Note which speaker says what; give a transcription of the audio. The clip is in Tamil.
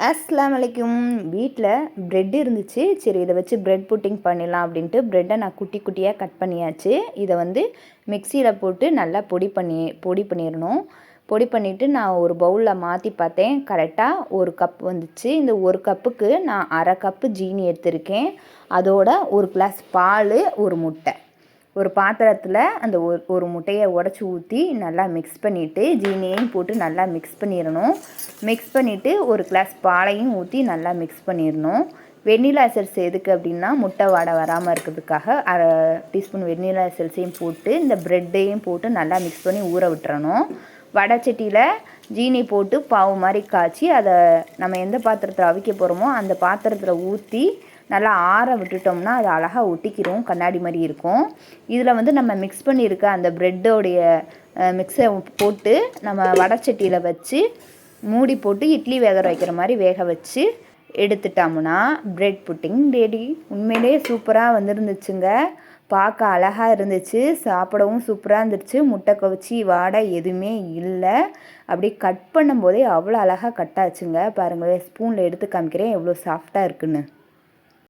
Speaker 1: அஸ்ஸலாமு அலைக்கும். வீட்டில் ப்ரெட் இருந்துச்சு. சரி, இதை வச்சு ப்ரெட் புட்டிங் பண்ணிடலாம் அப்படின்ட்டு ப்ரெட்டை நான் குட்டி குட்டியாக கட் பண்ணியாச்சு. இதை வந்து மிக்சியில் போட்டு நல்லா பொடி பண்ணிடணும். பொடி பண்ணிவிட்டு நான் ஒரு பவுலில் மாற்றி பார்த்தேன். கரெக்டாக ஒரு கப் வந்துச்சு. இந்த ஒரு கப்புக்கு நான் அரை கப்பு ஜீனி எடுத்திருக்கேன். அதோட ஒரு கிளாஸ் பால், ஒரு முட்டை. ஒரு பாத்திரத்தில் அந்த ஒரு முட்டையை உடச்சி ஊற்றி நல்லா மிக்ஸ் பண்ணிவிட்டு ஜீனியையும் போட்டு நல்லா மிக்ஸ் பண்ணிடணும். மிக்ஸ் பண்ணிவிட்டு ஒரு கிளாஸ் பாலையும் ஊற்றி நல்லா மிக்ஸ் பண்ணிடணும். வெண்ணிலா எசன்ஸ் எதுக்கு அப்படின்னா முட்டை வாடை வராமல் இருக்கிறதுக்காக அரை டீஸ்பூன் வெண்ணிலா எசன்ஸையும் போட்டு இந்த ப்ரெட்டையும் போட்டு நல்லா மிக்ஸ் பண்ணி ஊற விட்டுறணும். வடைச்சட்டியில் ஜீனி போட்டு பாவு மாதிரி காய்ச்சி அதை நம்ம எந்த பாத்திரத்தில் அவிக்க போகிறோமோ அந்த பாத்திரத்தில் ஊற்றி நல்லா ஆற விட்டுட்டோம்னா அது அழகாக ஒட்டிக்கிறோம், கண்ணாடி மாதிரி இருக்கும். இதில் வந்து நம்ம மிக்ஸ் பண்ணியிருக்க அந்த ப்ரெட்டோடைய மிக்ஸை போட்டு நம்ம வடைச்சட்டியில் வச்சு மூடி போட்டு இட்லி வேக வைக்கிற மாதிரி வேக வச்சு எடுத்துட்டோம்னா ப்ரெட் புட்டிங் ரெடி. உண்மையிலே சூப்பராக வந்துருந்துச்சுங்க. பார்க்க அழகாக இருந்துச்சு, சாப்பிடவும் சூப்பராக இருந்துச்சு. முட்டை கவிச்சி வாடை எதுவுமே இல்லை. அப்படி கட் பண்ணும்போதே அவ்வளோ அழகாக கட் ஆச்சுங்க. பாருங்கள், ஸ்பூனில் எடுத்து காமிக்கிறேன் எவ்வளோ சாஃப்டாக இருக்குன்னு.